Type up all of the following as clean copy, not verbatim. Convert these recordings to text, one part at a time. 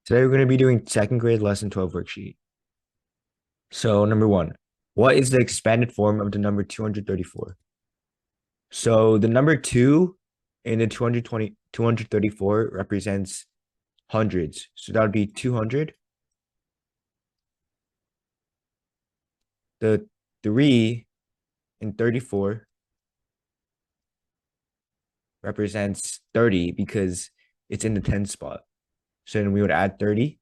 Today we're going to be doing second grade lesson 12 worksheet. So number one, what is the expanded form of the number 234? So the number two in the 234 represents hundreds. So that would be 200. The 3 in 34 represents 30 because it's in the 10 spot. So then we would add 30.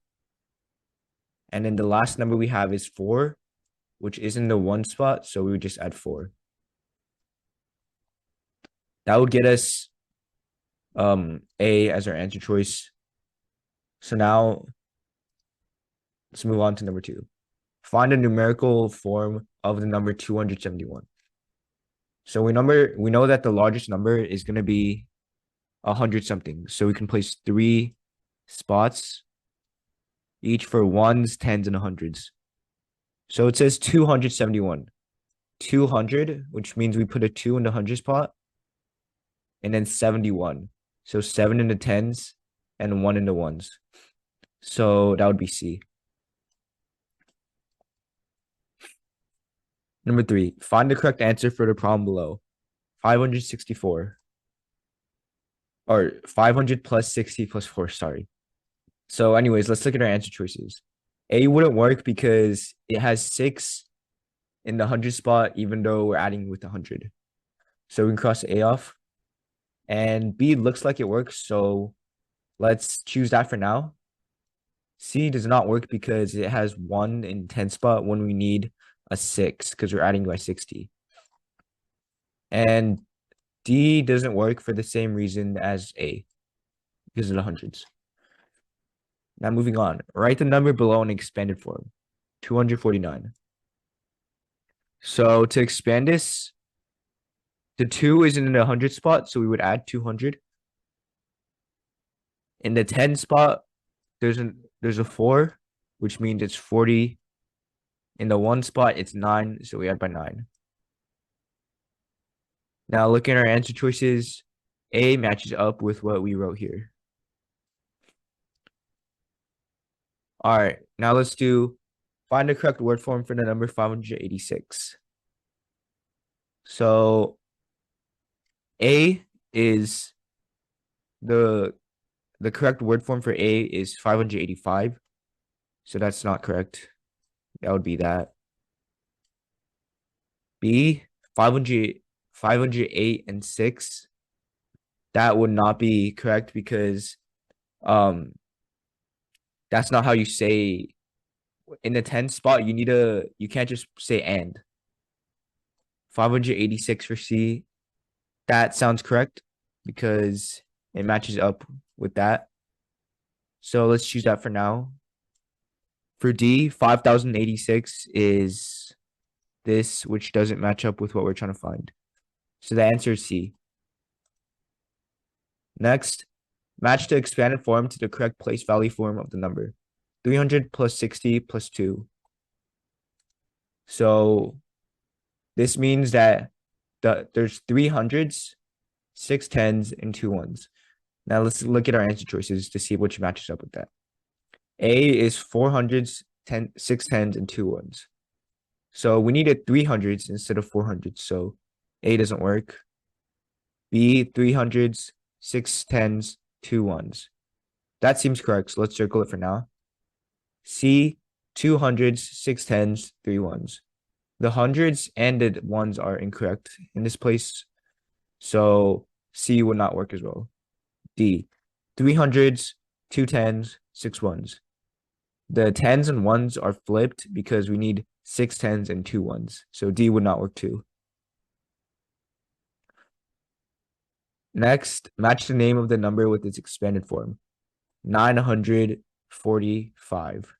And then the last number we have is 4, which is in the 1 spot. So we would just add 4. That would get us A as our answer choice. So now let's move on to number 2. Find a numerical form of the number 271. So we know that the largest number is going to be 100 something. So we can place 3 spots, each for ones, tens, and hundreds. So it says 271. 200, which means we put a 2 in the hundred spot, and then 71. So 7 in the tens and 1 in the ones. So that would be C. Number 3, find the correct answer for the problem below. 564. Or 500 plus 60 plus 4, sorry. So anyways, let's look at our answer choices. A wouldn't work because it has 6 in the 100 spot, even though we're adding with 100. So we can cross A off. And B looks like it works, so let's choose that for now. C does not work because it has 1 in 10 spot when we need a 6 because we're adding by 60. And D doesn't work for the same reason as A because of the hundreds. Now moving on, write the number below in expanded form, 249. So to expand this, the 2 is in the 100 spot, so we would add 200. In the 10 spot, there's a 4, which means it's 40. In the 1 spot, it's 9, so we add by 9. Now looking at our answer choices, A matches up with what we wrote here. All right, now let's find the correct word form for the number 586. So A is the correct word form for A is 585. So that's not correct. That would be that. B, 508 and 6. That would not be correct because that's not how you say in the 10 spot. You can't just say and. 586 for C. That sounds correct because it matches up with that. So let's choose that for now. For D, 5086 is this, which doesn't match up with what we're trying to find. So the answer is C. Next, match the expanded form to the correct place value form of the number. 300 plus 60 plus 2. So this means that there's 3 hundreds, 6 tens, and 2 ones. Now let's look at our answer choices to see which matches up with that. A is 4 hundreds, 6 tens, and 2 ones. So we needed 3 hundreds instead of 4 hundreds. So A doesn't work. B, 3 hundreds, 6 tens, 2 ones. That seems correct. So let's circle it for now. C, 2 hundreds, 6 tens, 3 ones. The hundreds and the ones are incorrect in this place. So C would not work as well. D, 3 hundreds, 2 tens, 6 ones. The tens and ones are flipped because we need 6 tens and 2 ones. So D would not work too. Next, match the name of the number with its expanded form. 945.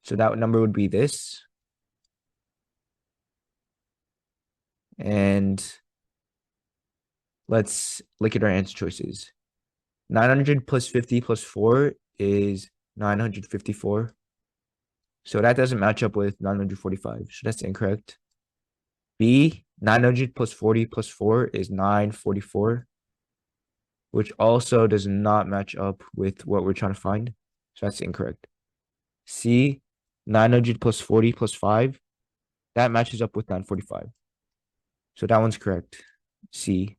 So that number would be this. And let's look at our answer choices. 900 plus 50 plus 4 is 954. So that doesn't match up with 945. So that's incorrect. B, 900 plus 40 plus 4 is 944, which also does not match up with what we're trying to find. So that's incorrect. C, 900 plus 40 plus 5. That matches up with 945. So that one's correct. C.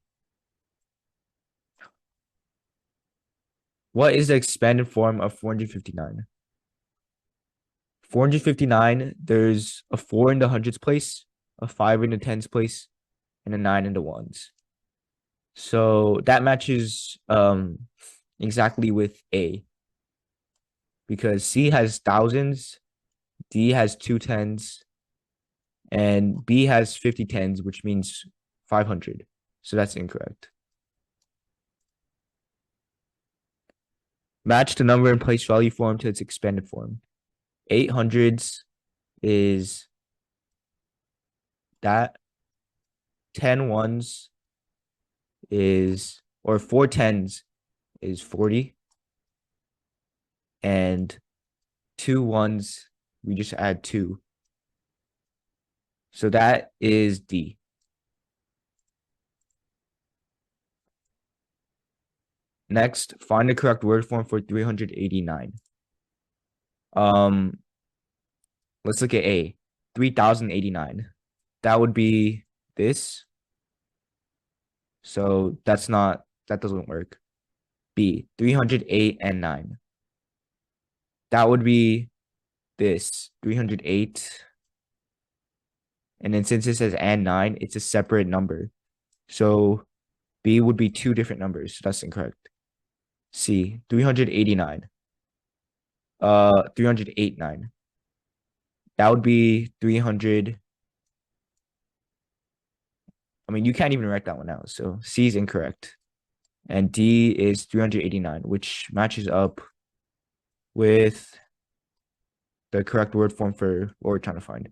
What is the expanded form of 459? 459, there's a 4 in the hundreds place, a 5 in the tens place, and a 9 in the ones. So that matches exactly with A, because C has thousands, D has two tens, and B has 50 tens, which means 500. So that's incorrect. Match the number and place value form to its expanded form. 800s is that. 10 ones is, or 4 tens is 40. And 2 ones, we just add 2. So that is D. Next, find the correct word form for 389. Let's look at A. 3089. That would be this. So that doesn't work. B, 308 and 9. That would be this, 308. And then since it says and 9, it's a separate number. So B would be two different numbers. So that's incorrect. C, 389. 389. That would be 300. I mean, you can't even write that one out. So C is incorrect. And D is 389, which matches up with the correct word form for what we're trying to find.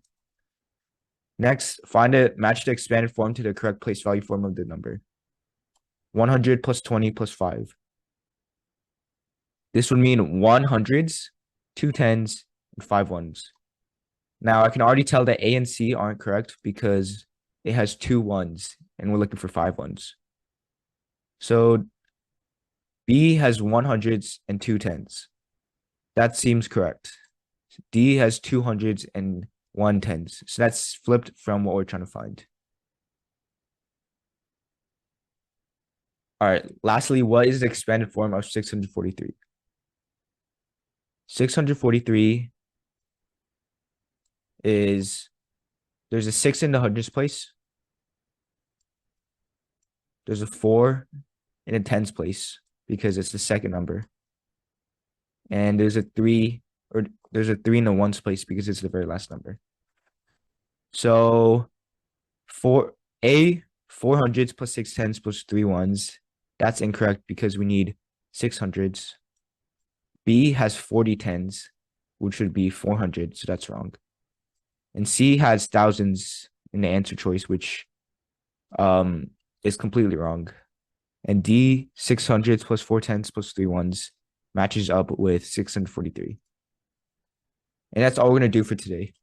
Next, match the expanded form to the correct place value form of the number. 100 plus 20 plus 5. This would mean 100s, 2 tens, and 5 ones. Now, I can already tell that A and C aren't correct because it has 2 ones, and we're looking for 5 ones. So B has 100s and 2 tens. That seems correct. D has 200s and 1 tens. So that's flipped from what we're trying to find. All right. Lastly, what is the expanded form of 643? 643 is, there's a 6 in the hundreds place. There's a 4 in the tens place because it's the second number. And there's a 3 in the ones place because it's the very last number. So for A, 400s plus 6 tens plus 3 ones. That's incorrect because we need 600s. B has 40 tens, which would be 400. So that's wrong. And C has thousands in the answer choice, which is completely wrong. And D, 600s plus 4 tens plus 3 ones matches up with 643. And that's all we're going to do for today.